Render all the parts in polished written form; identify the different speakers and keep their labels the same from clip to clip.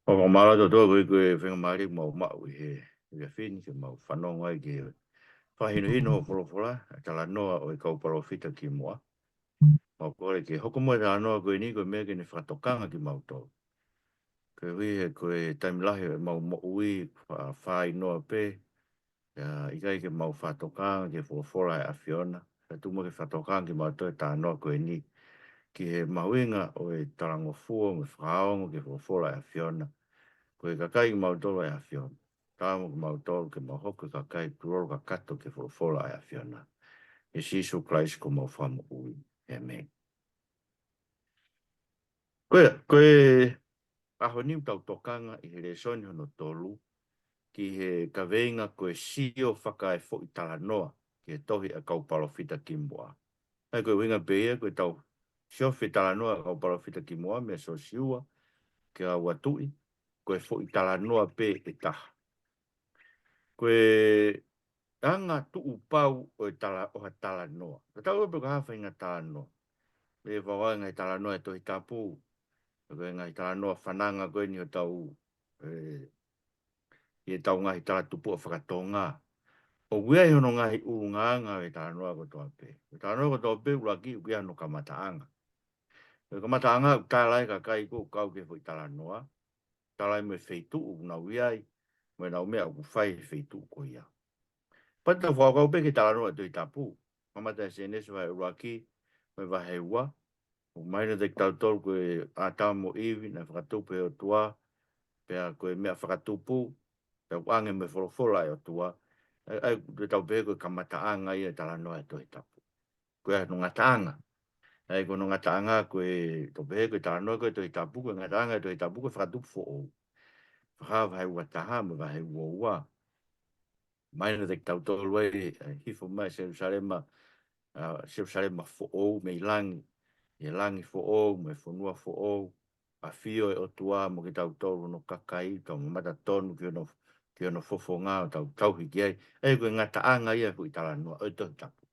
Speaker 1: O mala to koe whenga maari mau mau he whini ke mau whanonga i ke whahino hino wholofola tala noa o Kau Palofita Kimu'a. Mau kore ke hoko moe tala noa koe ni koe mea ke ne whakatokanga ki mau tau. Koe hui he koe taimilahi mau mo ui whai noa pe. I kai ke mau whatokanga ke wholofola e awhiona. Ka tumo ke whatokanga ki mau tau tala noa koe ni. Ki he mahuinga o e tarango fua me whaongo ke wholofola e awhiona. Koe kakai ki mau tolo e awhiona. Tāmo ki mau tolo ke mau hoko kakai kuroro ka kato ke wholofola e awhiona. E Sisu Christ ko mau whamu ui. Amen. Koe aho niu tau tokanga i he Lesoni hono tolu ki he kaweinga koe Sio Fakaefo'italanoa ki he tohi a Kau Palofita Kimu'a. Ai koe winga peia koe tau Sio Fakaefo'italanoa Kau Palofita Kimu'a me so siua ke a watui koe fo'italanoa pe e taha. Koe anga tu upau o ha tala noa. Ka tau upe ka hawha inga tala noa. Me whawa ngai tala noa e tohi tapu. Koe ngai tala noa whananga koe ni o tau. I tau ngahi tala tupu o whakatonga. O wea hono ngahi uunganga e tala noa ko toa pe. Tala noa ko toa pe uraki uki ano kamataanga. Kamataanga utalai ka kai ko kau ke fo tala noa. Talai me feitu una wiai. Me na umea ukufai feitu ko ia. Pata whakau pe ki tala noa tui tapu. Mamata se nesu vai uraki, me wahe ua. O maina te tau tolu koe ātau mo iwi, na whakatupu e o tua. Pea koe mea whakatupu, te wange me wholofola e o tua. Ai te tau pe koe kamataanga i e tala noa tui tapu. Koe no ngataanga. Ai koe no ngataanga koe to pe koe tala noa koe tui tapu, koe ngataanga tui tapu koe whakatupu fo o. Whaka wahe ua taha, me wahe ua ua. Maina te tau tolu e hifo mai Jerusalema fo'ou me langi. E langi fo'ou, me fonua fo'ou. A fio e o tua mo ki tau tolu no kakai, tau mata tonu ki ono fofo ngā o tau hiki ai. Ei koe ngata anga ia koe tala noa, oi tohi tapu.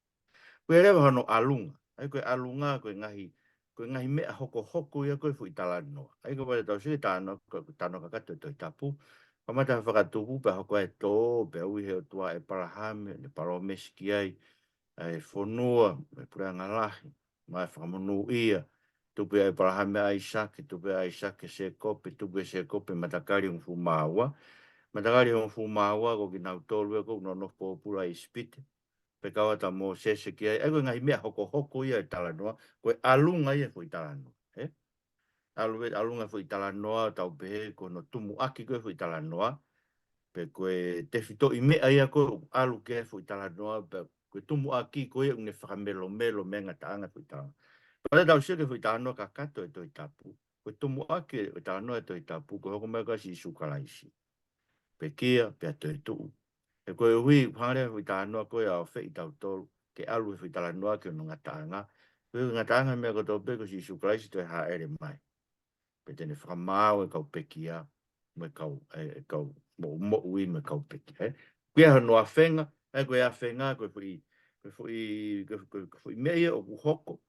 Speaker 1: Koe rewa hono alunga. Ei koe alunga koe ngahi mea hoko ia koe fui tala noa. Ei koe pare tau sike tano kakato e tohi tapu. Kamata whakatupu pe hoko e tō, pe ui he o tua e parahame, ne paro meski ai. Ai fonua me pura ngalahi mai whakamonu ia tupe ai parahame ai sake se kope matakari un fumaua ko ki nau tolu ko no pōpura i spite pe kawata mo sese ki ai koe ngai mea hoko ia i talanoa koe alunga ia ko i talanoa alunga fo i talanoa tau pe ko no tumu aki koe fo i talanoa pe koe te fito i mea ia ko alu ke fo i talanoa pe koe tumu aki koe une whakamelo menga taanga fo i talanoa. Pare tau sike fo i talanoa ka kato e toi tapu. Koe tumu aki e talanoa e toi tapu koe hoko mea kasi i sukalaisi. Pe kia, pe ato e tuu. E koe hui whangarea fo i talanoa koe au whei tau tolu ke alu e fo i talanoa ke ono ngataanga. Koe ngataanga mea koe tau pe ko si sukalaisi toi haa ere mai. Pe tene whakamau e kau pekia, me kau mo ui me kau pekia. Koe hano a whenga, koe a whenga, koe fui mea o kuhoko,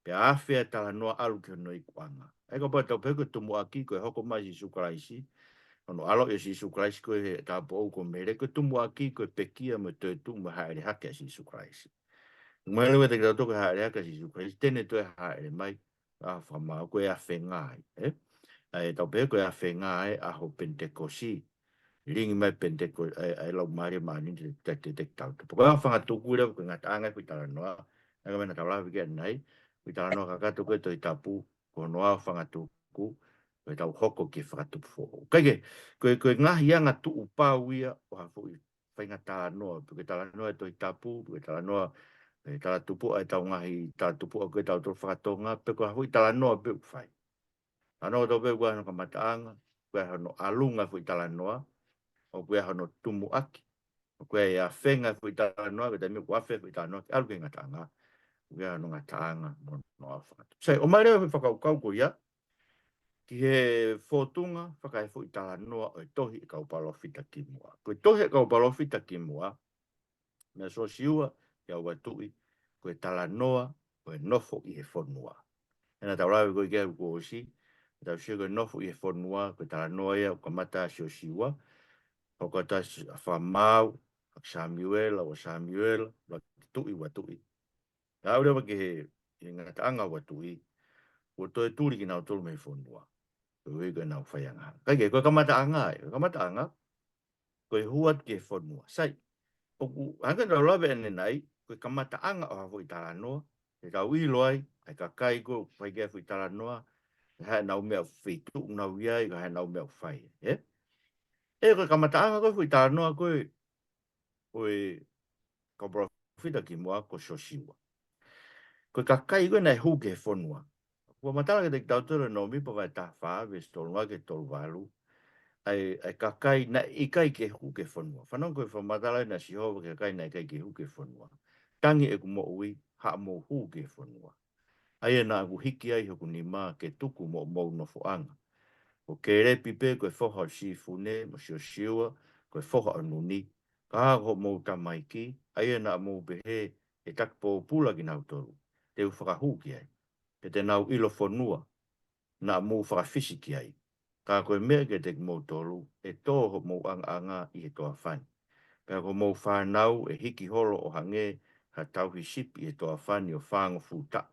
Speaker 1: pe a awhea tala noa alu ke no i kuanga. Koe pa tau peko tumu aki, koe hoko mai si sukalaisi, ono alo e si sukalaisi koe he tapo au ko mere, koe tumu aki, koe pekia me toi tu me haere hake si sukalaisi. Mwelewe te kata toke haere hake si sukalaisi, tene toi haere mai, a whamau, koe a whenga ai, tau peko e a whenga ai, aho pentekosi, ringi mai penteko ai lau mari mani te tau. Poko a whanga tuku reo ko ngata anga kui tala noa. Anga mena tau lawi kia nei. Kui tala noa kakato koe toi tapu. Ko noa whanga tuku. Koe tau hoko ki whakatupu fō. Kaike, koe ngahi anga tu upau ia. O ha fōi whainga tala noa. Koe tala noa toi tapu. Koe tala noa. Tala tupu ai tau ngahi. Tala tupu a koe tau tō whakatonga. Peko ha fōi tala noa pe uwhai. Ano tau pe kua hano kamataanga. Koe hano alunga fōi tala noa. O koe hano tumu aki. O koe a whenga fui tānoa, koe taimio kua whenga fui tānoa, alu ke ngataanga. Koe hano ngataanga, no a whakatu. Sei, o mai reo me whakaukau ko ia, ki he whotunga, whakae fui tānoa, o tohi e Kau Palofita Kimu'a. Koe tohi e Kau Palofita Kimu'a, me so siua, ia ua tui, koe tānoa, koe nofo i he whonua. Ena tau rawe koe kia ko osi, tau sia ko nofu i fonua ko talanoa ia ko mata sio siwa o ko ta famau Samuel o Samuel wa tui tau le ke ngata anga wa tui o to turi ki na to me fonua ko we ko na faianga kai ke ko kamata anga ko huat ke fonua sai o anga no lobe ne nai ko kamata anga o vo Italanoa e ka wi loi ai ka kai ko fai ke fu Italanoa ha na me fi tu na wi ai ka na me fai e ko kamata anga ko fu Italanoa ko Kau Palofita Kimu'a ko Sosiwa. Ko kakai ko na hu ke fonua. Ko matala ke te tautura no mi pa vai ta fa ve stolwa ke tolvalu. Ai kakai na ikai ke hu ke fonua. Whanau ko fa matala na si hova ke kai na ikai ke hu ke fonua. Tangi e ku mo ui ha mo hu ke fonua. Ai na ku hiki ai hoku ni ma ke tuku mo no foanga. O ke repi pe ko foha si fune mo Sosiwa ko foha anuni. Ka ho mo tamaiki ai na mo behe e tak po pula ki nau toru. Te u whakahu ki ai. Ke te nau ilo fonua na mo whakafisi ki ai. Ka koe mea ke te mo toru e tō ho mo anga i he toa whani. Pea ko mo whanau e hiki holo o hange ha tauhi sipi e toa whani o whango futa.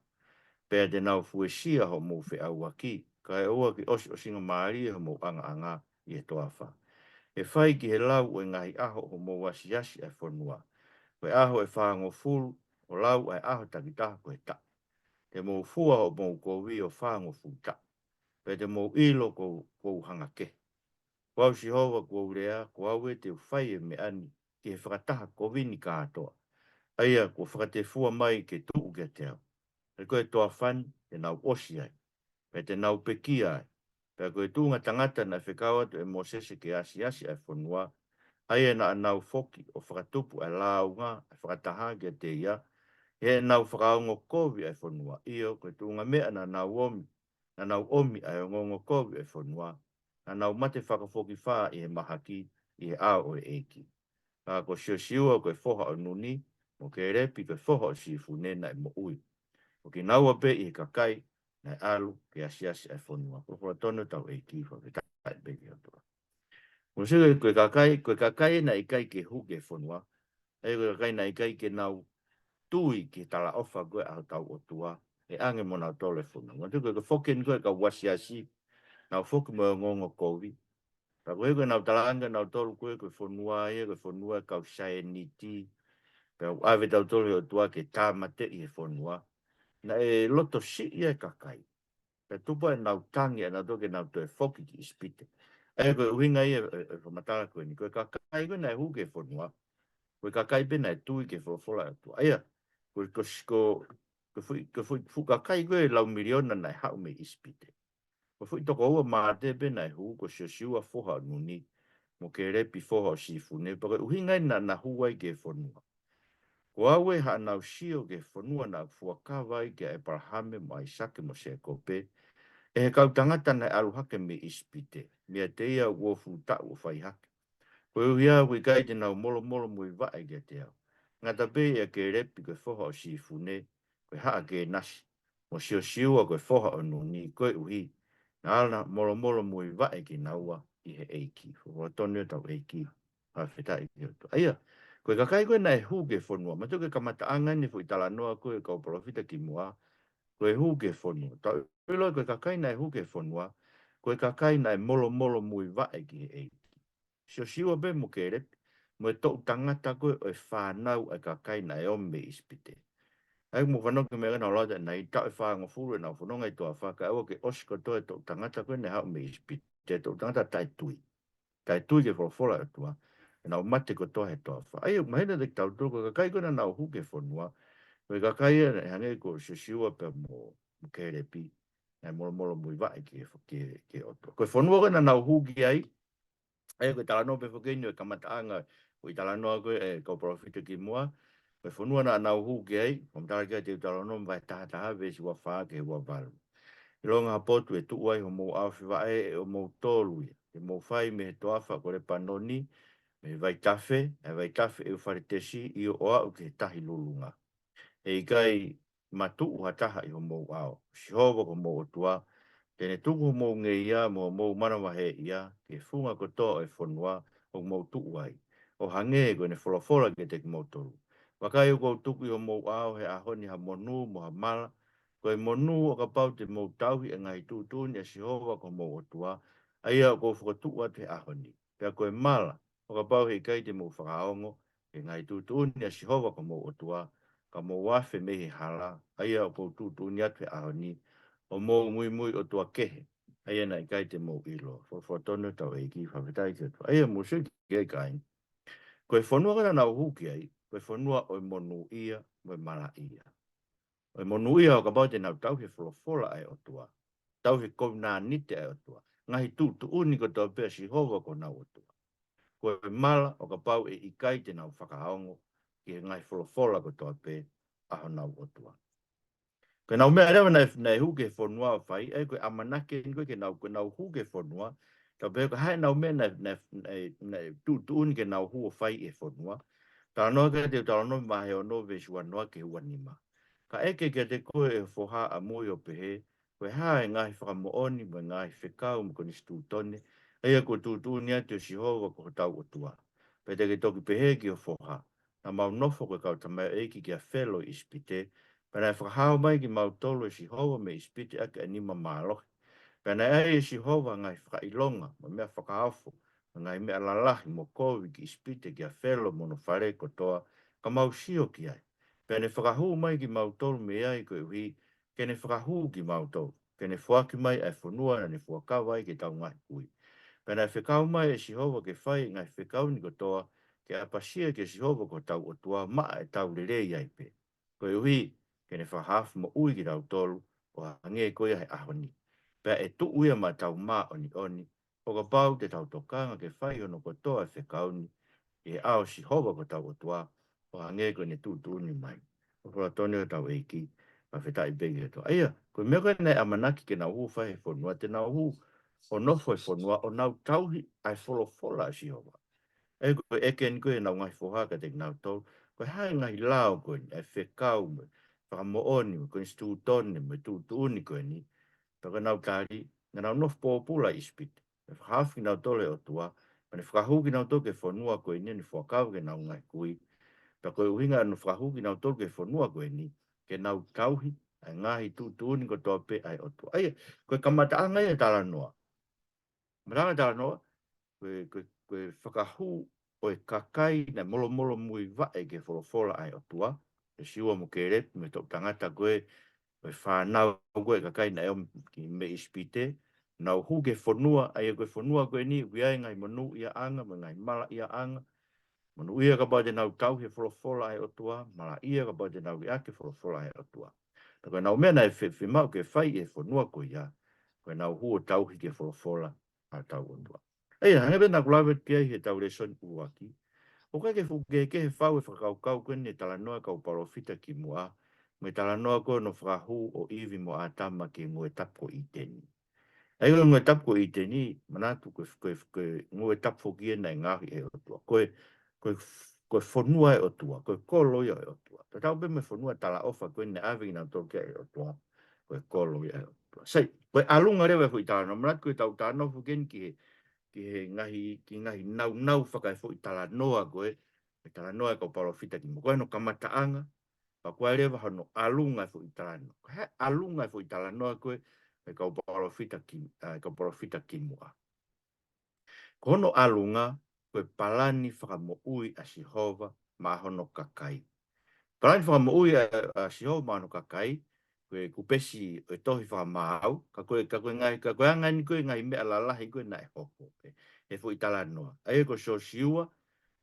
Speaker 1: Pea te nau fuesia ho mo whi au waki. Ka e ua ki osi o singa maari ho mo anga i he toa whani. E whai ki he lau e ngahi aho ho mo wasiasi e fonua. Koe aho e whango fulu, o lau e aho takitaha koe ta. Te mou fua o mou kowi o whango fu ta. Pe te mou ilo kou hanga ke. Kwau si hova kou rea, ko au e te whai e me ani, ki he whakataha kowini kātoa. Aia, ko whakate fua mai ke tuu ke te au. E koe toa whani, te nau osi ai. Pe te nau peki ai. Pe koe tūnga tangata na whikawa tu e mosese ke asi ai whanua. Aia na nau foki o whakatupu e launga, e whakataha ke te ia. He nau whakaongo kovi ai whanua. Io, koe tūnga mea na nau omi ai ngongo kovi ai whanua. Na nau mate whakafoki whaa i he mahaki i he ao o e eki. Ka ko siua koe whoha o nuni, mo ke repi koe whoha o sifune na e mo ui. O ki naua pe i he kakai, na e alu ke asiasi ai whanua. Ko tono tau eki whaketai beki atua. Mo siua koe kakai na ikai ke hu ke whanua. E koe kakai na ikai ke nau tui ki tala ofa koe a tau o tua, e ange mo nau tole funa. Ngā tuku e whoken koe ka wasiasi, nau whoki mo ngongo kovi. Ta koe koe nau talanga, nau tolu koe koe whanua ia, koe whanua kau Iuniti, pia ave tau tolu o tua ke tā mate i he whanua. Na e loto si ia kakai. Pia tupa e nau tangi, nau toke nau toe whoki ki ispite. E koe uhinga ia e whamatala koe ni, koe kakai koe na e huke whanua, koe kakai pena e tui ke whawhola atua. Aia, ko fuka kai koe lau miliona nai hau me ispite. Ko fui toko ua maate pe nai hu ko siua foha nuni mo ke repi foha o sifune. Paka uhingai na huai ke whanua. Ko awe ha nau sio ke whanua na fuakawai ke Abrahame mo Aisake mo se kope. E he kau tangata nai aluhake me ispite. Mea te ia uofu ta uwhai hake. Ko uia ui kai te nau molo mui vae ke te au. Ngata pe ia ke repi ke foha o sifune. Koe haa ke nasi. Mo siua koe foha o nuni, koe uhi. Na ala molo mui vae ki naua i he eiki. Fua tonu tau eiki. Ha whitai ki oto. Aia, koe kakai koe nai hu ke whanua. Ma tuke kamata anga ni fui talanoa koe Kau Palofita Kimu'a. Koe hu ke whanua. Tau ilo koe kakai nai hu ke whanua. Koe kakai nai molo mui vae ki he eiki. Siua be mo ke repi. Mo e tau tangata koe o e whanau e kakai nai ome ispite. Ai mo whanau ke mea ngā lauta nei tau e whaanga furu e nā whanonga i toa whaka awa ke osko to e tau tangata koe ne hau me ispite. Te tau tangata tai tui. Tai tui ke whawhola e tua. E nā mate ko toa he toa wha. Ai mahina te tau toko ka kai kona nā hu ke whanua. Koe ka kai e hange ko siua pe mo ke repi. E molo mui vai ke oto. Koe whanua koe nā hu ki ai. Ai koe talanoa pe whakeni e kamata anga. Koe talanoa koe e Kau Palofita Kimu'a. Koe whanua na nau hu ki ai. Pamtara kia te talanoa mwai taha vesi wa whaa ke hua valu. I longa hapotu e tuai ho mou awhiwae e o mou tolu ia. E mou whai me he toafa kore panoni. Me vai tafe. E vai tafe e whare tesi i o au ke tahi lulunga. E i kai matu ua taha i ho mou ao. Si hova ko mou o tua. Tene tuku mo nge ia mo mana wahe ia, ke funga kotoa e whanua o mo tuku ai. O hange ko ne wholofola ke te mo toru. Wakai ko tuku o mo ao he ahoni ha monu mo ha mala, ko e monu o ka pau te mo tauhi e ngai tūtuni e sihova ko mo otua, aia ko whakatua te ahoni. Pea ko e mala, o ka pau he kai te mo whakaongo, e ngai tūtuni e sihova ko mo otua, ka mo wafe mehi hala, aia ko tūtuni atu e ahoni, o mo mui o tua kehe. Aia na kai te mo ilo. Fo tau e ki whawhetai te tua. Aia mo sui ki e kai. Ko e whanua kana nau huki ai, ko e whanua o e monu ia, mo e mala ia. O e monu ia o ka pau te nau tau he wholofola ai o tua. Tau he kou nā nite ai o tua. Ngahi tu uni ko tau pia si hova ko nau o tua. Ko e mala o ka pau e ikai te nau whakaongo, ki he ngahi wholofola ko tau pia aho nau o tua. Ko nau mea rewa nei huke whanua o whai, e koe amanake ni koe ke nau huke whanua, ka pēr ko hai nau mea nei tūtūni ke nau hu o whai e whanua, tā noa ke te tala no mahe o no vesu anoa ke hua nima. Ka eke ke te koe e whoha a mui o pehe, koe hae ngahi whakamooni, mo ngahi whekau, mo koni stūtone, eia ko tūtūni atu o sihova ko tau o tua. Pete ke toki pehe ki o whoha, na mau nofo koe kau tamai eiki ki a whelo ispite, Pena e whakahau mai ki mautolo e si hova me ispiti ake anima mālohi. Pena e si hova ngai whakailonga, mo mea whakahaufu, ngai mea lalahi mo kovi ki ispiti ki a whelo mono whare kotoa, ka mau sio ki ai. Pena e whakahu mai ki mautolo me ai ko iwi, kene whakahu ki mautolo, kene whaki mai ai whanua na ne whakawa ai ki tau ngai kui. Pena e whakau mai e si hova ke whai ngai whakau ni kotoa, ke apasia ke si hova ko tau o tua maa e tau lelei ai pe. Ko iwi, kene whahafu mo ui ki rau tolu, o hange koia he ahoni. Pea e tu uia ma tau mā oni, o ka pau te tau tokanga ke whai ono kotoa e whekauni, e ao si hova ko tau o tua, o hange koe ne tu tūni mai. O kora tone o tau eiki, ma whetai begi to. Aia, koe mea koe nei amanaki ke nau hu whai he whanua, te nau hu o nofo e whanua, o nau tauhi ai wholofola si hova. E koe eke ni koe nau ngai whohaka te nau tau, koe hae ngai lao koe, e whekau me, whakamooni, koe stūtone, me tūtūni koe ni, paka nau tāri, nga nau nof pōpula ispit, e whakahafi nau tole o tua, pane whakahuki nau toke whanua koe ni, ni whakau ke nau ngai kui, pa koe uhinga anu whakahuki nau toke whanua koe ni, ke nau tauhi, ai ngahi tūtūni ko tope ai o tua. Aia, koe kamata angai e tala noa. Maranga tala noa, koe whakahu o e kakai na molo mui vae ke wholofola ai o tua, e siua mo ke rep, me tok tangata koe, koe whanau koe kakai na eo ki me ispite, nau hu ke whanua, ai koe whanua koe ni, wiai ngai manu ia anga, me ngai mala ia anga, manu ia ka pāte nau tau he wholofola ai o tua, mala ia ka pāte nau ia ke wholofola ai o tua. Ta koe nau mena e whemau ke whai e whanua koe ia, koe nau hu o tau hi ke wholofola ai tau o tua. Ei, hange bena kulawe kia he tau Lesoni uaki. O kai ke fuke ke he whau e whakaukau koe ne talanoa Kau Palofita Kimu'a, me talanoa koe no whakahu o iwi mo atama ke ngue tapo i teni. Ai ngue tapo i teni, manatu koe ngue tapo kia nei ngahi e o tua. Koe whanua e o tua, koe kolo ia e o tua. Ta tau me whanua tala ofa koe ne awi na toke e o tua, koe kolo ia e o tua. Sei, koe alunga rewe hui tāna, manatu koe tau tāna fuken ki he ngahi nau whakaefo'italanoa koe, e talanoa Kau Palofita Kimu'a. Koe no kamataanga, pa koe rewa hano alunga fo'italanoa. He alunga fo'italanoa koe, e Kau Palofita Kimu'a. Kono alunga, koe palani whakamo'ui a Sihova ma hono kakai. Palani whakamo'ui a Sihova ma hono kakai, koe kupesi e tohi whakamahau, ka koe angani koe ngai mea lalahi koe na e hoko. E fo'italanoa. Ai ko so siua,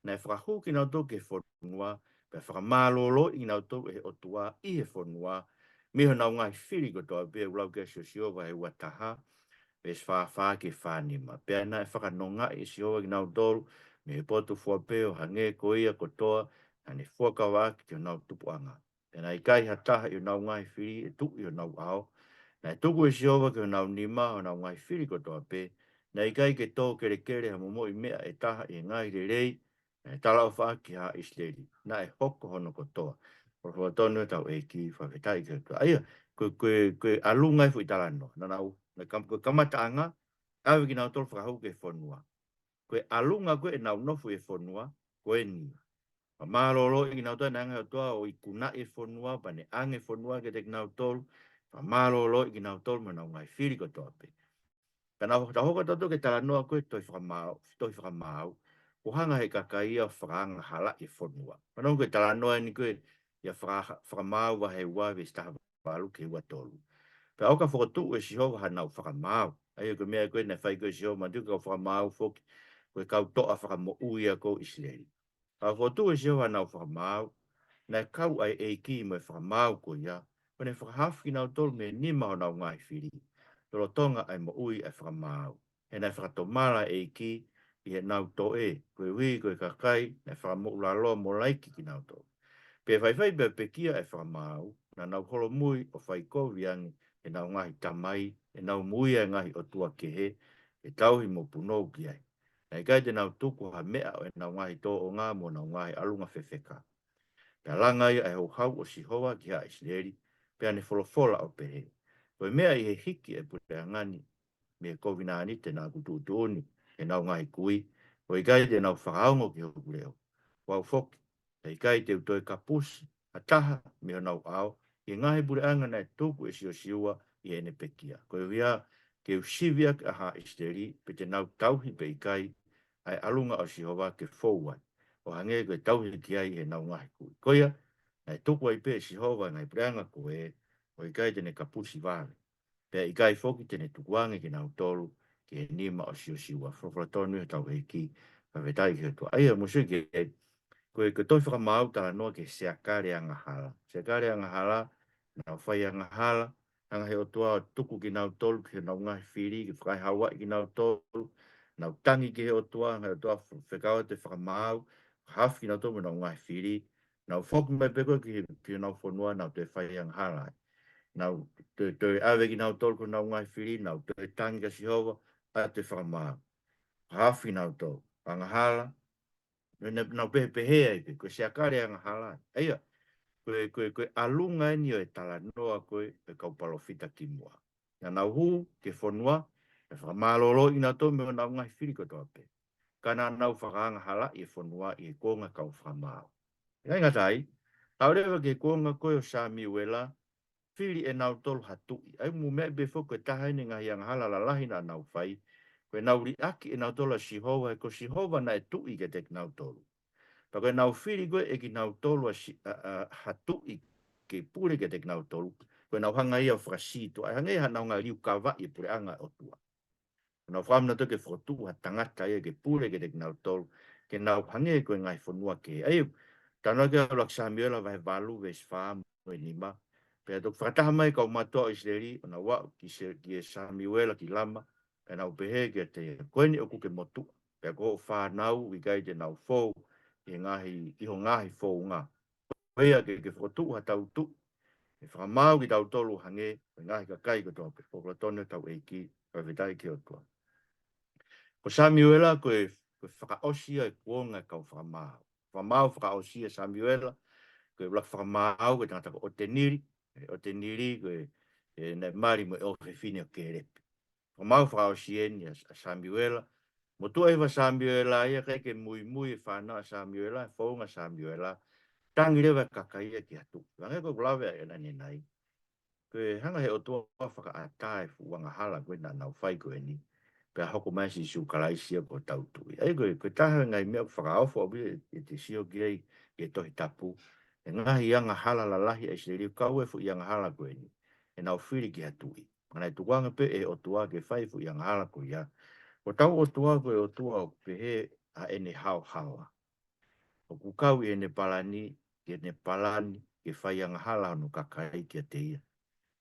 Speaker 1: na e whakahuki nau tō ke whanua, pe whakamālolo i nau tō e otua i he whanua, miho nau ngai whiri ko tō pe ulau ke so siua he wataha, pe whawha ke whanima. Pe ana e whakanonga i siua ki nau tōru, me he potu whapeo hange ko ia ko toa, ane whakawa ki te nau tupuanga. Pe na i kai hataha i nau ngai whiri, e tuk i nau ao, na e tuku e siua ki nau nima o nau ngai whiri ko tō pe, na i kai ke tō kere ha momo i mea e taha i ngai rei, e tala o wha ki ha isleri, na e hoko hono kotoa. O hoa tonu tau e ki whawhetai ki toa. Aia, koe alunga e fuitalanoa. Na nau, koe kamataanga, awe ki nau tolu whakahau ke whonua. Koe alunga koe e nau nofu e whonua, koe ni. Ma malolo i nau toa nanga toa o i kuna e whonua, pa ne ange whonua ke te nau tolu, ma malolo i nau tolu ma nau ngai whiri ko toa pe. Kana ta hoka toto ke talanoa koe toi whakamau, o hanga he kakaia whakanga hala e whonua. Mana koe talanoa ni koe, ia whakamau wa he ua ve staha walu ke ua tolu. Pe auka whakatu e sihowa hanau whakamau. Ai koe mea koe na whai koe sihowa, ma tu ka whakamau whoki, koe kau toa whakamo uia ko Israeli. Ka whakatu e sihowa hanau whakamau, na kau ai e ki mo e whakamau ko ia, kone whakahafi nau tolu me nima o nau ngai whiri. Tolo tonga ai mo ui ai whakamau. E nai whakatomala e ki, i he nau to e, koe hui, koe kakai, na whakamo ula loa mo laiki ki nau tolu. Pe whai pe pekia e whakamau, na nau holo mui o whai koviangi, e nau ngahi tamai, e nau mui e ngahi o tua kehe, e tauhi mo punou ki ai. Na i kai te nau tuku ha mea o e nau ngahi tō o ngā mo nau ngahi alunga whewheka. Pea langa ia e ho hau o sihoa ki ha Israeli, pea ne wholofola o pehe. Koe mea i he hiki e pute ngani, me kovinani te nā kutu tuoni, e nau ngahi kui, o i kai te nau whakaongo ki hoku leo. Wau whoki, e i kai te utoi kapusi, a taha me o nau ao, i ngahi pure anga nei tuku e sio siua i ene pekia. Koe via ke usivia ki aha Israeli, pe te nau tauhi pe i kai, ai alunga o Sihova ke fōwai. O hange koe tauhi ki ai e nau ngahi kui. Koia, nei tuku ai pe Sihova ngai preanga koe, o i kai tene kapusi vale. Pea i kai foki tene tukuange ki nau tolu, ki e nima o sio siua. Frofatonu e tau heiki, pa vetai ki tua. Aia, musu ki e, koe toi whakamau tala noa ke seakare anga hala. Seakare anga hala, nau whai anga hala, anga he o tua tuku ki nau tolu, ki nau ngahi whiri, ki whakai hawa ki nau tolu, nau tangi ki he o tua, anga he o tua whekawa te whakamau, hafi ki nau tolu, nau ngahi whiri, nau whoku mai peko ki nau whanua, nau te whai anga hala. Nau te awe ki nau tolu, ko nau ngahi whiri, nau te tangi ka sihova, a te whakamau. Hafi nau tolu, anga hala, nau pehe pehe ai pe, koe seakare anga hala. Eia, koe alunga ni o e tala noa koe e Kau Palofita Kimu'a. Ia nau hu, ke whanua, e whakamālolo i nā tō me o nau ngai whiri ko tō pe. Kana nau whakaanga hala i e whanua i e kōnga kau whakamāo. Ia inga tai, tau rewa ke kōnga koe o Sami Uela, whiri e nau tolu hatui. Ai mu mea befo koe tahaini ngahi anga hala la lahi na nau whai, koe nau ri aki e nau tolu a Sihova, e ko Sihova na e tui ke te nau tolu. Pa koe nau whiri koe e ki nau tolu a hatui ke pure ke te nau tolu, koe nau hanga ia whakasito, ai hanga ia nau ngā riu kawa i pure anga o tua. Nau whamna to ke whotu ha tangata ia ke pure ke te nau tolu, ke nau hanga koe ngai whanua ke. Ai, tana ke alak Samuela vai valu ves whaam koe nima, pea tok whakataha mai kau matoa Israeli, ona wa ki Samuela ki lama, e nau pehe ke te koe ni oku ke motu, pea ko whanau i gai te nau fōu, iho ngahi fōu ngā. Pea ke whotu ha tau tu, e whakamau ki tau tolu hange, e ngahi ka kai ko tōpe, whakatone tau eiki, ka vitai ki o tua. Ko Samuela koe whakaosia e kuonga kau whakamau. Whakamau whakaosia Samuela, koe whakamau koe tangata ko o te niri koe ne mari mo e o whiwhine o kerepi. Whakamau whakaosia ni a Samuela, mo tua ewa Samuela ia kai ke mui whanau Samuela, whaunga Samuela, tangi rewa kakaia ki atu. Wangai ko lawe e nani nai. Koe hanga he o tua whakaatae wanga hala koe na nau whai koe ni. Pea hoko mai si su kalaisia ko tautui. Ai koe taha ngai mea whakaofo obi e te sio kirei e tohi tapu. E ngahi anga hala la lahi e se riu kau e fu i anga hala koe ni. E nau whiri ki atui. Mana e tukuanga pe e o tua ke whai fu i anga hala koe ia. O tau o tua koe o tua o pehe a ene hao hawa. O kukau i ene palani, i ene palani, ke whai anga hala no kakai ki a te ia.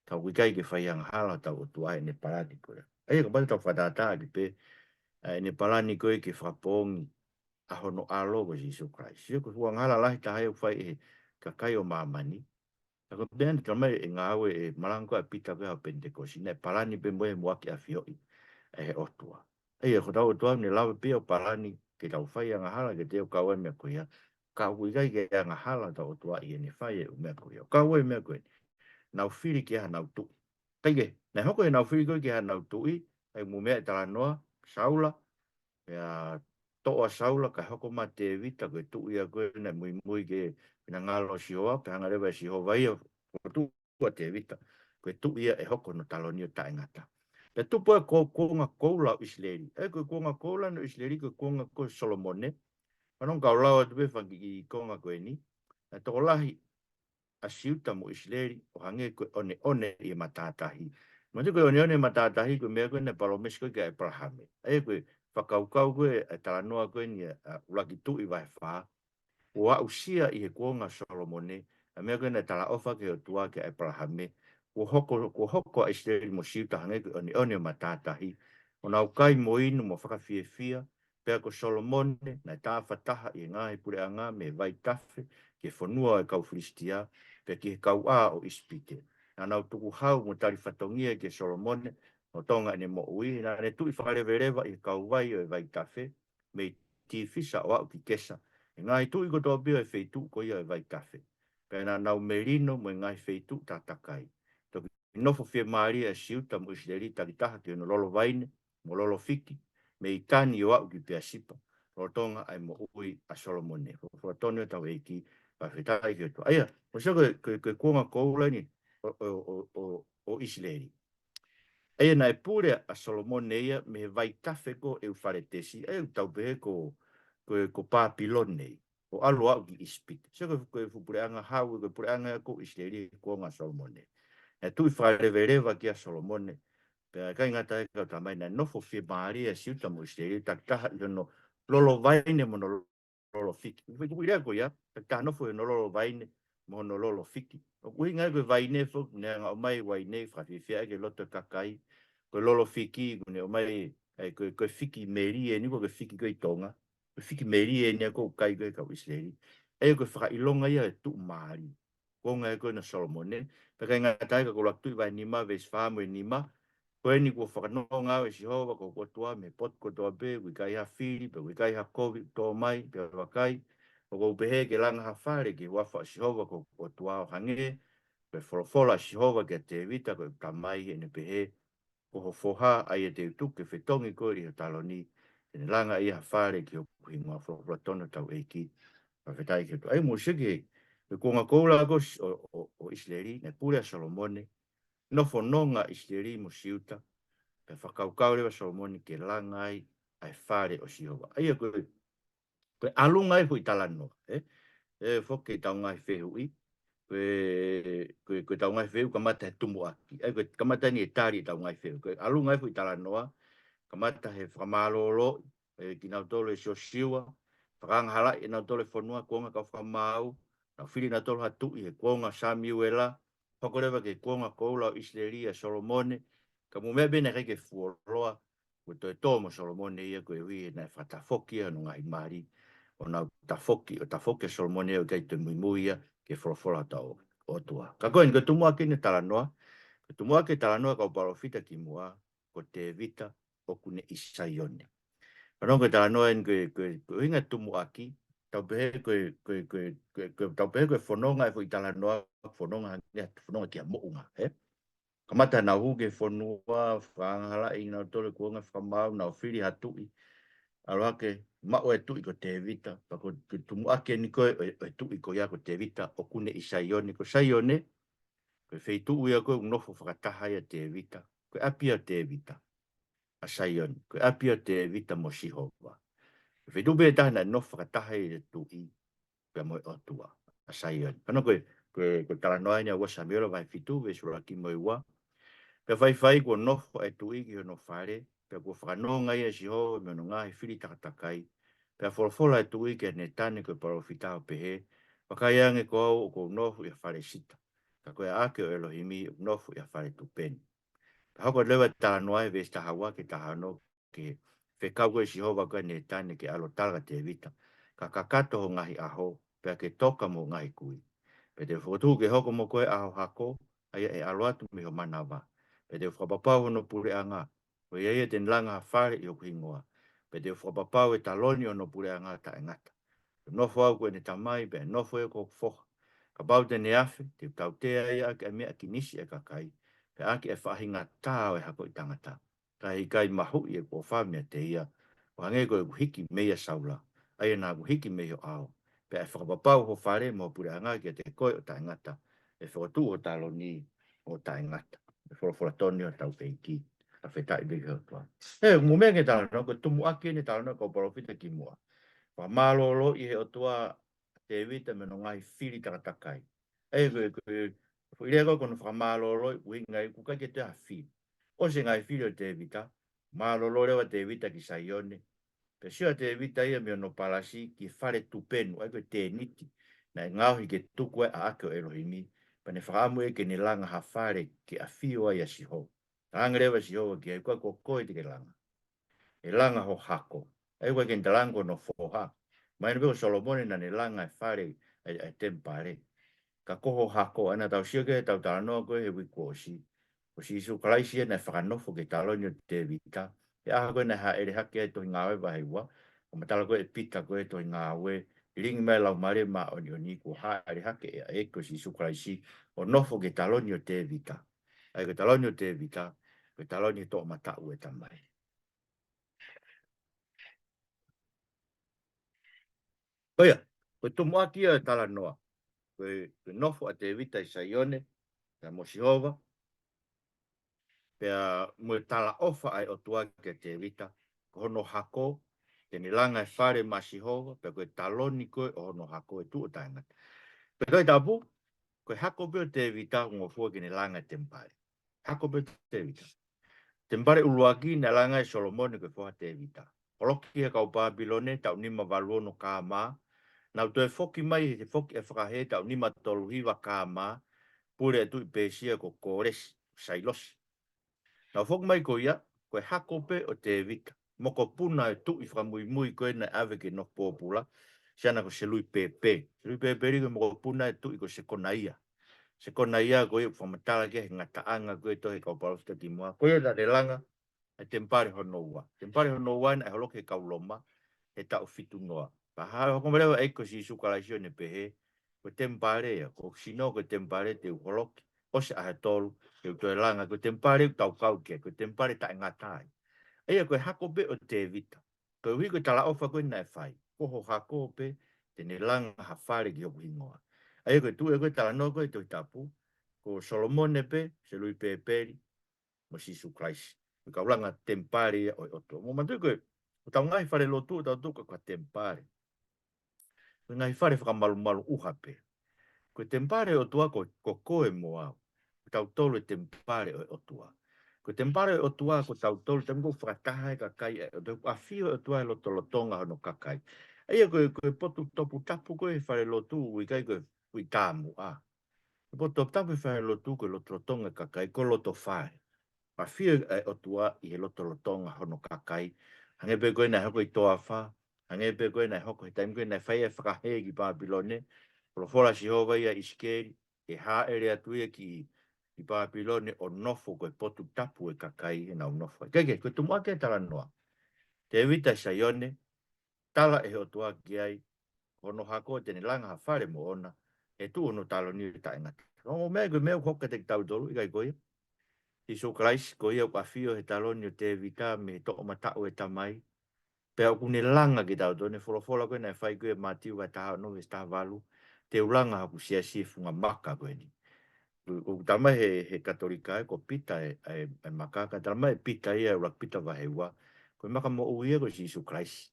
Speaker 1: Tau wikai ke whai anga hala tau o tua ene palani koe. Ai ka pata tau whatata ki pe, ene palani koe ke whapongi a hono alo ko Jesus Christ. Sio ko hua ngala lahi tahai o whai e kakai o mamani. Ako ben tamai e ngawe e malango a pita koe hao Pentecost. Ne palani pe moe muaki a fioi e o tua. Ai e kotau o tua ne lawe pe o palani ke tau whai anga hala ke te o kawe mea koe ia. Ka wikai ke anga hala tau o tua i ene whai e o mea koe ia. Kawe mea koe. nau whiri ki ha nau tui. Kaige, nei hoko e nau whiri koe ki ha nau tui, ai mumea e talanoa, saula, ya toa saula ka hoko ma te vita koe tui a koe nei mui ke pina ngalo si hoa, pe hanga rewa si hoa vai o tu a te vita, koe tui e hoko no taloni o tae ngata. Pe tupu e konga koula o Isleri, e koe konga koula no Isleri koe konga koe Solomone, anong kau lau atu befa ki konga koe ni, e toko lahi a siuta mo Isleri o hange koe one i matatahi. Ma te koe one matatahi koe mea koe ne palomes koe ke Abrahame. E koe whakaukau koe e talanoa koe ni ulaki tu i vai wha. O a usia i he kuonga Solomone, a mea koe ne tala ofa ke o tua ke Abrahame. Ko hoko a Isleri mo siuta hange koe one matatahi. O nau kai mo inu mo whakawhiewhia, pea ko Solomone na tā whataha i ngahi pure anga me vai tafe ke whanua e kau Filistia, pe ki kau a o ispite. Na nau tuku hau mo tari whatongia ke Solomone, o tonga ene mo ui, na ne tui whakarewereva i kau vai o e vai tafe, me ti fisa o au ki kesa. E ngai tui ko toa pio e feitu ko ia e vai tafe. Pe na nau merino mo e ngai feitu tatakai. Toki nofo fie maria e siuta mo isleri takitaha ki ono lolo vaine, mo lolo fiki, me i tani o au ki pia sipa. O tonga ai mo ui a Solomone. Fo tonga tau eiki, pa whitai ki o toa. Aia, o sa koe kuonga koula ni o Isleri. Aia na e pure a Solomone ia me vai tafe ko e ufaretesi. Aia tau pehe ko Papilone. O alo au ki ispit. Sa koe fupureanga hau, koe pureanga ko Isleri kuonga Solomone. E tui wharewereva ki a Solomone. Pea kai ngata e kau tamai na nofo fie maari e siuta mo Isleri. Taktaha i no lolo vaine mo no lolo fiki. Kuirea ko ia, taktaha nofo i no lolo vaine mo no lolo fiki. O kui ngai koe vaine fo, ne nga o mai waine whawhiwhia ke loto kakai. Koe lolo fiki, ne o mai koe fiki meri e ni koe fiki koe tonga. Koe fiki meri e ni a koe kai koe kau Isleri. E koe whakailonga ia e tu maari. Ko ngai koe na Solomone. Pea kai ngata e ka kolak vai nima, ves whamu e nima. Koe ni kua whakanonga e si hova ko kotua me pot kotua pe, kui kai ha whiri, pe kui kai ha kovi tō mai, pe wakai. O ko pehe ke langa ha whare ki wafa si hova ko kotua o hange, pe wholofola si hova ke te vita ko tamai e ne pehe, ko ho foha ai e te utuke whetongi ko i o taloni, e ne langa i ha whare ki o kuhinga wholofola tono tau eiki, pa whetai ki o tu. Ai mo sike, pe konga koula ko o Isleri, ne pure a Solomone, no fononga Isleri mo siuta, pe whakaukau rewa Solomoni ke langai ai whare o Sihova. Aia koe alungai hui talanoa. E whoke taungai whehui. Koe taungai whehu kamata he tumu aki. Koe kamata ni e tari taungai whehu. Koe alungai hui talanoa. Kamata he whamalolo. Ki nau tolo e sio siwa. Whakangahala e nau tolo e whanua kuonga ka whamau. Nau whiri nau tolo hatu i he kuonga Samuela. Whakorewa ke kuonga koula o Isleri a Solomone. Ka mumea bene kei ke fuoloa, ko toi tōmo Solomone ia koe hui na whatafoki anu ngai mari, o nau tafoki Solomone o kei te muimuia ke wholofola tau o tua. Ka koe ni ko tumua ke ne talanoa, ko tumua ke talanoa Kau Palofita Kimu'a, ko te vita o kune Isaione. Anong ko talanoa ni koe inga tumua ki, tau pehe koe whanonga e fo i talanoa, whanonga ki a mounga, kamata na huge fonua whangala i nga tole kuonga whamau na whiri hatui. Aroake mao e tui ko te vita. Pako tumu ake ni koe e tui ko ia ko te vita o kune i Saione. Ko Saione, koe wheitu ia koe unofo whakataha ia te vita. Koe apia te vita. A Saione. Koe apia te vita mo Sihova. Koe wheitu bea tahana nofo whakataha ia tui. Pea moe otua. A Saione. Kano koe talanoa ina wa Samuela vai fitu ve suraki moe wa. Pe whai kua nofo e tui ki hono whare, pe kua whanonga ia si ho, me no ngahi whiri takatakai, pe wholofola e tui ki ne tane koe Palofita o pehe, wakai ange ko au o ko nofo ia whare sita, ka koe ake o Elohimi o nofo ia whare tupeni. Pe hoko lewa tala noai ves tahawa ke tahano, ke whekau koe si ho wakai ne tane ke alo talga te vita, ka kakato ho ngahi aho, pe ke toka mo ngahi kui. Pe te whotu ke hoko mo koe aho hako, aia e aloatu me ho manawa. Pe te whapapau no pure anga, o ia ten langa whare i o kuhingoa. Pe te whapapau e taloni o no pure anga ta engata. Pe nofo au koe ne tamai, pe nofo e ko whoha. Ka bau te neafe, te tau te ai ake a mea ki nisi e kakai, pe ake e whahinga tāo e hako i tangata. Ka hei kai mahu i e kua whamea te ia, o hange koe hiki meia saula, ai nā hiki meio ao. Pe e whakapapau ho whare mo pure anga ki te koe o taingata, e whakatu o talo ni o taingata. E whorofora toni o tau peiki, a whetai bigi o tua. E, mo mea ke talo no, ko tumu aki ni talo no, Kau Palofita Kimu'a. Wa malolo i he o tua te vita me no ngai whiri takatakai. E koe ilea koe kono whamalolo i uinga i kuka ke te hawhi. O se ngai whiri o te vita, malolo rewa te vita ki saione. Pe sio te vita ia me no palasi ki whare tupenu, ai koe te niti. Na i ngauhi ke tuku e a ake o Elohimi. Pa ne whaamu e ke ni langa ha whare ke a whio ai a siho. Ranga rewa siho ki ai koe koe te ke langa. E langa ho hako. Ai koe ke ntalango no foha. Mai no Solomone na ne langa e whare e tempare. Ka koho hako ana tau siake tau tānoa koe he wiko o si. O si isu kalaisia na whakanofo ke talonio te vita. E aha koe na ha ere hake e tohi ngāwe wahewa. O matala koe e pita koe tohi ngāwe. Iringi mai lau mare ma o ni ko ha ere hake e ko si isu kalaisi. O nofo ke talonio te vita. Ai ko talonio te vita. Ko talonio to mata ue tamai. Oia, ko tumu kia e tala noa. Koe nofo a te vita i saione. Ka mo Sihova. Pea mo tala ofa ai o tua ke te vita. Ko hono hako. Te ni langa e whare ma Sihova. Pea koe taloni koe o hono hako e tu o taingat. Pea koe tapu. Koe hako peo te vita ungo fua ke ni langa te mpare. Hako peo te vita. Te mpare uluaki na langa e Solomone koe fua te vita. Holoki e kau Babilone tau nima valuono ka maa. Nau toe foki mai he foki e whakahe tau nima toluhiwa ka maa. Pure e tui pesia ko kores sailosi. Nau foki mai ko ia, koe hakope o te vita. Moko puna e tui whamui mui koe na ave ke no pōpula. Siana ko selui pepe. Selui pepe riko moko puna e tui ko se kona ia. Se kona ia koe whamatala ke he ngataanga koe tohe Kau Palofita Kimu'a. Koe da relanga e tempare hono ua. Tempare hono ua na e holoke kauloma e tau fitu noa. Paha hoko merewa eiko si sukalaisio ne pehe. Ko tempare ya, ko sino ko tempare te uholoki. O se ahe tolu, ke utoe langa, ko tempare tau kau ke, ko tempare ta ngatai. Eia koe hako pe o te vita. Ko hui ko tala ofa koe na e whai. Koho hako pe, te ne langa ha whare ki hoku hingoa. Eia koe tu e koe tala no koe te tapu. Ko Solomone pe, se lui pe peri, mo Sisu Christ. Ko kaulanga tempare o oto. Mo mantu koe, o tau ngai whare lotu, o tau tuka kwa tempare. Ko ngai whare whakamalu malu uha pe. Ko tempare o tua ko koe mo au. Ko tau tolu e tempare o tua. Ko tempare o tua ko tau tolu te mko whakataha e kakai e. A whio o tua e loto lotonga hono kakai. Eia koe potu topu tapu koe whare lotu ui kai koe ui tāmu a. Ko potu topu tapu whare lotu koe loto lotonga kakai ko loto whae. A whio o tua i he loto lotonga hono kakai. Hange pe koe na hoko i toa wha. Hange pe koe na hoko i taim koe na whaia whakahe ki Babilone. Profola Jehova ia iskeri, e ha ere atuia ki Babilone o nofo koe potu tapu e kakai e nau nofo. Keke, koe tumu ake tala noa. Te evita Saione, tala e hotua ki ai, hono hako tene langa ha whare mo ona, e tu ono talo ni ta ingata. O mea koe mea hoka te tau tolu, ikai koe. Iso Christ, koe ia whawhio he talo ni o te evita me to o matau e tamai. Pea kune langa ki tau tone, folofola koe na e whai koe matiu wa taha no, e staha valu. Te ulanga hapu sia sifunga maka koe ni. O tama he katolika e ko pita e makaka. Tama e pita ia e ula pita wahewa. Koe maka mo uia ko Jesu Christ.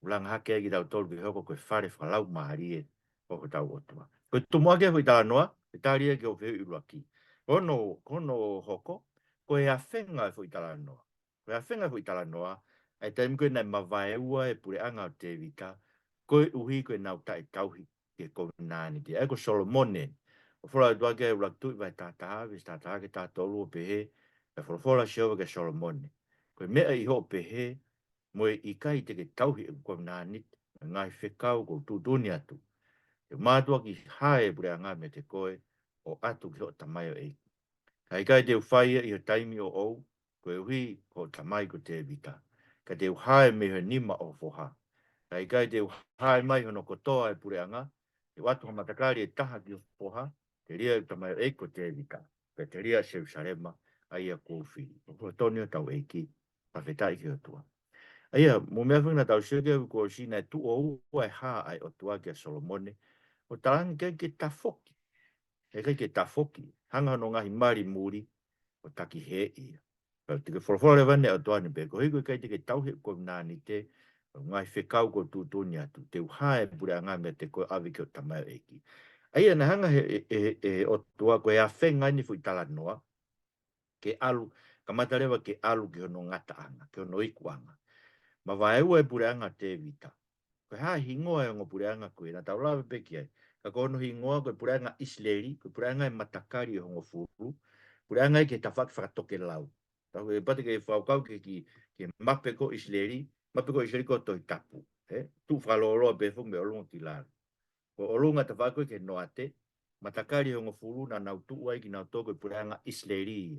Speaker 1: Ulanga hake agi tau tolu ki hoko koe whare whalau mahari e. Oko tau otua. Koe tumuake hui tala noa. E tari e ke o whiu ilu aki. Kono hoko. Koe a whenga e hui tala noa. Koe a whenga hui tala noa. E taim koe nai mawaeua e pure anga o te vita. Koe uhi koe nau ta e tauhi. Ke koe nani te. Eko Solomone. O fola tua ke ula tui vai tataha. Vis tataha ke tatolu o pehe. E fola Jehova ke Solomone. Koe mea i ho pehe. Moe i kai te ke tauhi e koe nani. Ngai whekau ko tutuni atu. Te mātua ki hae pure anga me te koe. O atu ki ho tamai o eiku. Kai kai te uwhaia i ho taimi o ou. Koe hui ko tamai ko te vita. Ka te uhae me ho nima o foha. Kai kai te uhae mai hono kotoa e pure anga. e watu matakari e taha ki poha, te ria tamai e ko te vita, pe te ria Jerusalema, aia kōwhi. Ko tonio tau eiki, pa whetai ki o tua. Aia, mo mea whunga tau sege ko si nei tu o ua e ha ai o tua ki a Solomone, o tarangi kai ke tafoki, e kai ke tafoki, hanga no ngahi mari muri, o taki he ia. Pau te ke wholawhore wane o toani pe, ko hiko kai te ke tauhe ko nani te, o ngai whekau ko tūtoni atu, te uhae pure a ngā mea te koe awi ki o tamai eki. Aia na hanga o tua koe a whenga ni fui talanoa, ke alu, kamata rewa ke alu ki hono ngata anga, ki hono ikuanga. Ma vai ua e pure anga te vita. Koe ha hingoa e ongo pure anga koe, na tau lawe peki ai. Ka kono hingoa koe pure anga isleri, koe pure anga e matakari o hongo furu, pure anga e ke tawhaki whakatoke lau. Tau e pate ke whaukau ke mape ko isleri ko toi tapu. Tu whaloloa pe funga me olunga ki lara. Ko olunga tawhaki ke noate, matakari o hongo furu na nau tu wai ki nau toko pure anga isleri.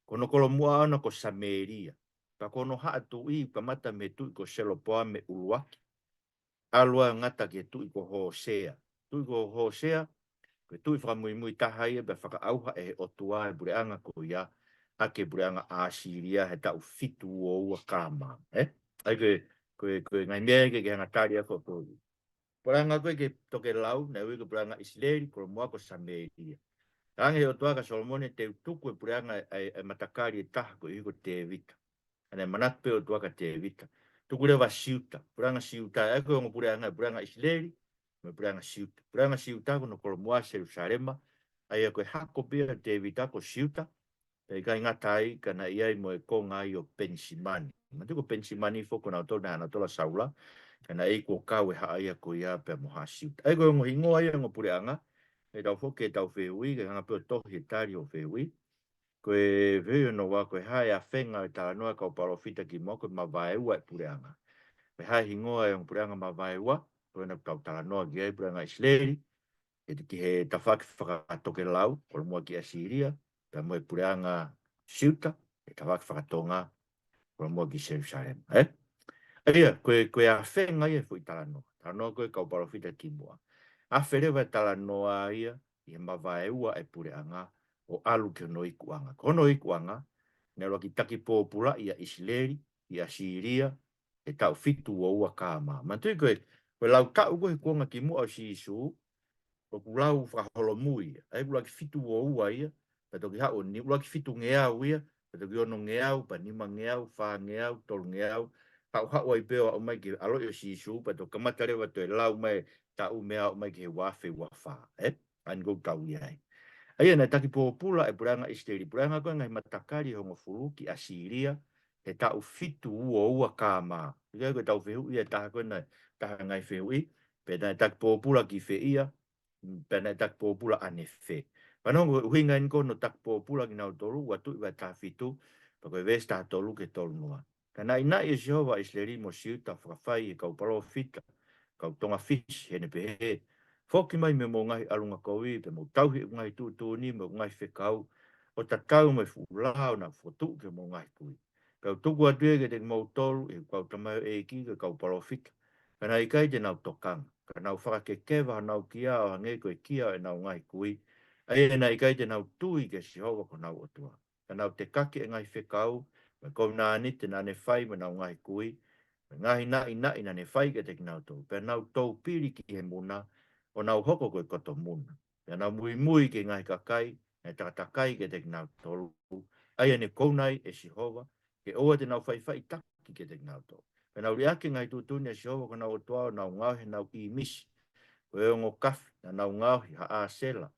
Speaker 1: Kono kolo mua ana ko Sameria. Pa kono haa tu i kamata me tu ko Selopoa me Uluaki. Alua ngata ke tu ko Hosea. Tu ko Hosea, ke tu whakamui mui tahai e be whakaauha e o tua e bureanga ko ia, a ke bureanga Asiria he tau fitu o ua kāma. Ai koe ngai mea ke hanga tari a whakoi. Bureanga koe ke toke lau, na ui ko bureanga Isleri, ko mua ko Sameria. Rangi o tua ka Solomone te utuku e bureanga e matakari e taha ko iko te vita. Ane manakpe o tua ka te vita. Tuku rewa siuta. Puranga siuta. Eko yongo puranga Isleri. Me puranga siuta. Puranga siuta kono kolomua Jerusalema. Ai koe hako pia te vita ko siuta. Pei kai ngatai kana iai mo e konga i o Pensimani. Matuko Pensimani foko na otona ana tola saula. Kana eiko kau e haa ia ko ia pe moha siuta. Eko yongo hingoa ia yongo puranga. E tau foke e tau wheui. Ke hanga pio tohi e tari o wheui. Koe veo no wa koe hae a whenga e talanoa Kau Palofita Kimu'a koe mawaeua e pureanga. Koe hae hingoa e on pureanga mawaeua, koe na tau talanoa ki e pureanga Isleri, e te ki he tawhaki whakatoke lau, koe mua ki Asiria, pe mua e pureanga Siuta, e tawhaki whakatonga, koe mua ki Jerusalem. Aia, koe a whenga e fui talanoa. Talanoa koe Kau Palofita Kimu'a. A wherewa talanoa ia, i mawaeua e pureanga, o alu ke no ikuanga. Kono ikuanga, ne roki taki pōpula i a Isleri, i a Siria, e tau fitu o ua kāma. Mantui koe lau tau koe kuanga ki mua o Sisu, o ku lau whakaholomui, ai kula ki fitu o ua ia, pa toki hao ni, kula ki fitu ngeau ia, pa toki ono ngeau, pa nima ngeau, wha ngeau, tolu ngeau, hao ai peo o mai ki alo i o Sisu, pa toki kamatarewa to e lau mai, tau mea o mai ki he wafe wafa, Ango tau iai. Aia na taki pōpula e puranga Isleri. Puranga koe ngai matakari hongo furu ki Asiria, he tau fitu ua kāma. Ika koe tau whehu ia taha koe na taha ngai whehu i, pe na taki pōpula ki whe ia, pe na taki pōpula ane whe. Panongo huinga nko no taki pōpula ki nau tolu, watu iwa taha fitu, pa koe vesi taha tolu ke tolu noa. Kana ina i Jehova Isleri mo siuta whakawhai e Kau Palofita, Kau tonga fish, hene pehe. Foki mai me mo ngai alunga koui, pe mo tauhi ngai tūtūni, mo ngai whekau, o ta tau mai fulao na fotu ke mo ngai kui. Kau tuku atuia ke te mau tolu, e kau tamau e ki, ke Kau Palofita. Kana i kai te nau tokanga, ka nau whakakekewa, nau kia, o hange koe kia, e nau ngai kui. Ai e na i kai te nau tui ke Jehova ko nau otua. Ka nau te kake e ngai whekau, me kou nā ni te nane whai, me nau ngai kui. Ngahi na ina ne whai ke te kinau tau. Pea nau tau piri ki he muna, o nau hoko koe koto muna. Pea nau mui ke ngahi kakai, e takakai ke te kinau tolu. Aia ne kounai e Jehova, ke oa te nau whai taki ke te kinau tau. Pea nau riake ngai tūtuni e Jehova ko nau o toa, nau ngau he nau i misi. Ko e ongo kafi, na nau ngau hi ha a sela.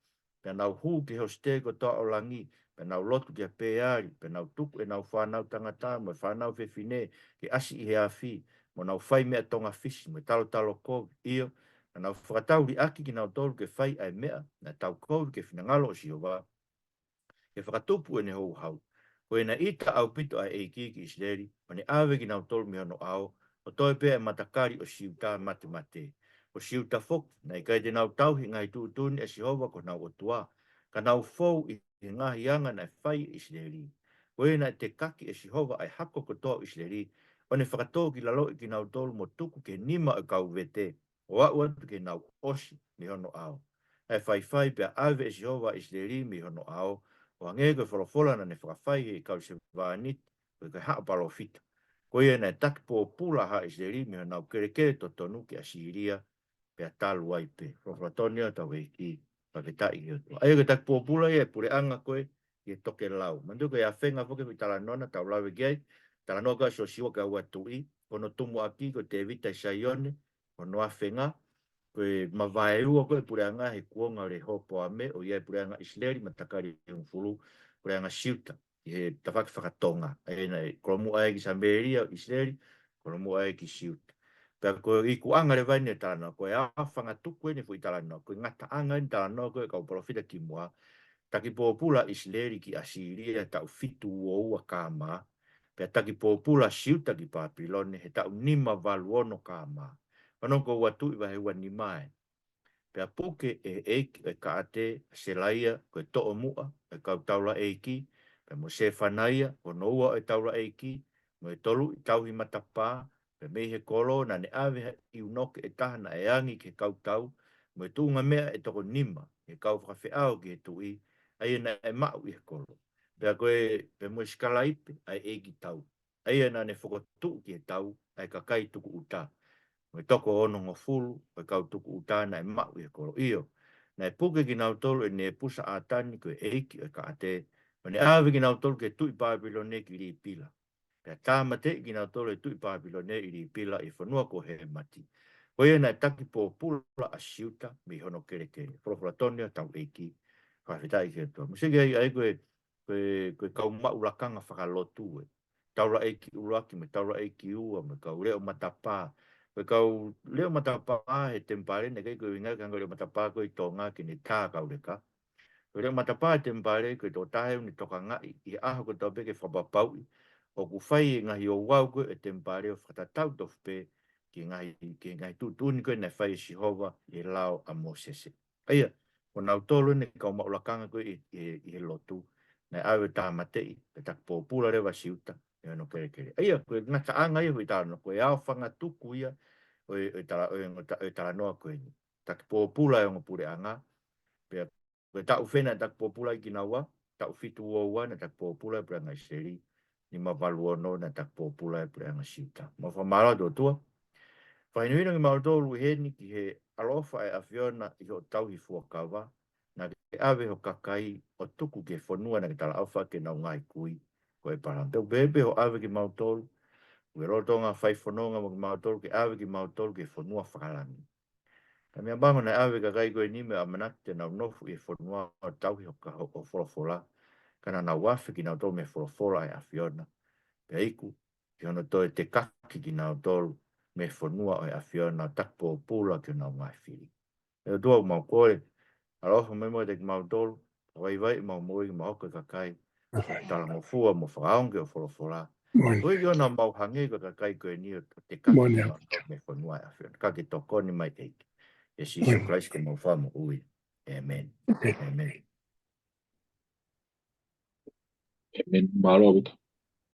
Speaker 1: Pea nau hū ke hoste ko toa o langi, pe nau lotu ki a peari, pe nau tuku e nau whanau tangata, mo whanau whewhine, ke asi i he a whi, mo nau whai mea tonga fisi, mo talo kou, iyo, na nau whakatau ri aki ki nau tolu ke whai ai mea, na tau kou ke whinangalo o Jehova, ke whakatupu e ne hou hau, ko e na ita au pito ai eiki ki Isleri, o ne awe ki nau tolu me hono ao, o toi pea e matakari o siuta mate. O siuta fok, na i kai te nau tauhi ngai tūtuni e Jehova ko nau o tua, ka nau fou i he ngahi anga na whai Isleri. Ko e na te kaki e Jehova ai hako ko toa Isleri, o ne whakatō ki lalo i ki nau tolu mo tuku ke nima o kau vete. O a ua ke nau osi mi hono ao. E whai pe ave e Jehova Israeli mi hono ao. O ange koe wholofola na ne whakawhai e kau se wānit koe koe haa palofita. Koe e nei taki po pula ha Israeli mi hono kere kere to tonu ki Asiria pe a talu ai pe. Whawhatonia tau e ki paketai i otua. Ai koe taki po pula e pure anga koe i e toke lau. Mandu koe a whenga whoke mi tala nona tau lau e gai. Tala noa koe so siwa ka ua tui. Kono tumu aki ko te evita i saione. Kono a whenga. Koe mawai ua koe pureanga he kuonga o le hopo a me o iai pureanga Isleri matakari e un fulu pureanga siuta i he tawhaki whakatonga e nei kolomu ai ki Samberia o Isleri kolomu ai ki siuta pea koe i kuanga le vaine talanoa koe a whanga tuku e ne fui talanoa koe ngata anga ni talanoa koe Kau Palofita Kimu'a taki pōpula Isleri ki Asiria tau fitu ua kāma pea taki pōpula siuta ki Papilone he tau nima valuono kāma Panoko ua tui wa he ua ni mai. Pea puke e eiki e kaate se laia koe to'o mua e kau taula eiki. Pea mo se whanaia o noua e taula eiki. Mo e tolu i tauhi matapā. Pea mei he kolo na ne ave i unoke e tahana e angi ke kau tau. Mo e tuunga mea e toko nima. E kau whakawhiao ki he tui. Aia na e mau i he kolo. Pea koe pe mo e skala ipe ai eiki tau. Aia na ne whakotu ki he tau ai kakai tuku uta. Me toko ono ngo fulu, e kau tuku utana e mau i koro io. Na e puke ki nau tolu e ne pusa atani ko e eiki e ka ate. Ma ne awe ki nau tolu ke tui Papilone ki li pila. Pea tāmate ki nau tolu e tui Papilone i li pila i whanua ko he mati. Ko ia na e taki po pula a siuta mi hono kere kere. Proflatonia tau eiki. Whawhitai ki atua. Musiki ai koe kau maulakanga whakalotu e. Taura eiki uraki me taura eiki ua me kau reo matapā. Koe kau leo matapā he tempare, ne kei koe wingai kanga leo matapā koe tonga ki ne tā kau reka. Koe leo matapā he tempare, koe tō tāheu ni toka ngai, i aha koe tau peke whapapaui, o ku whai e ngahi o wau koe e tempare o whatatau tofpe, ki ngahi tūtuni koe ne whai e Sihova i lao a Mosese. Aia, ko nau tolu ne kau maulakanga koe i he lotu, ne awe tā matei, e tak pōpula rewa siuta, e no kere kere. Aia, koe ngata anga ia hui tāno, koe au whanga tuku ia, e tala noa koe ni. Tak pōpula e ngopure anga, pea koe tau whena tak pōpula i kinaua, tau fitu ua na tak pōpula e pura ngai seri, ni mawalu ono na tak pōpula e pura ngai siuta. Ma whamara do tua. Whahinuina ki mautolu heni ki he alofa e awhiona i ho tau hi fuakawa, na ke awe ho kakai o tuku ke whanua na ke tala awha ke nau ngai kui, koe parang. Tau bebe ho awe ki mautolu, Ue rotonga whai whanonga mo ki mautolu ke awe ki mautolu ke whanua whakalangi. Ka mea bango na awe ka kai koe ni me amanaki te nau nofu e whanua o tauhi o ka o wholofola. Kana na wafi ki nau tolu me wholofola e awhiona. Pea iku, ki hono toi te kaki ki nau tolu me whanua o e awhiona takpo pula ki nau ngai whiri. E tua mau koe, alofa me mo te ki mautolu, vai mau moi ki maoka ka kai, talango fua mo whakaonge o wholofola. Koe i ona mau hange ko ka kai koe ni o te kaki ki nau tolu me whanua e awhiona. Ka ki toko ni mai eiki. E Siso Christ ko mau whamu ui. Amen. Amen.
Speaker 2: Amen. Malo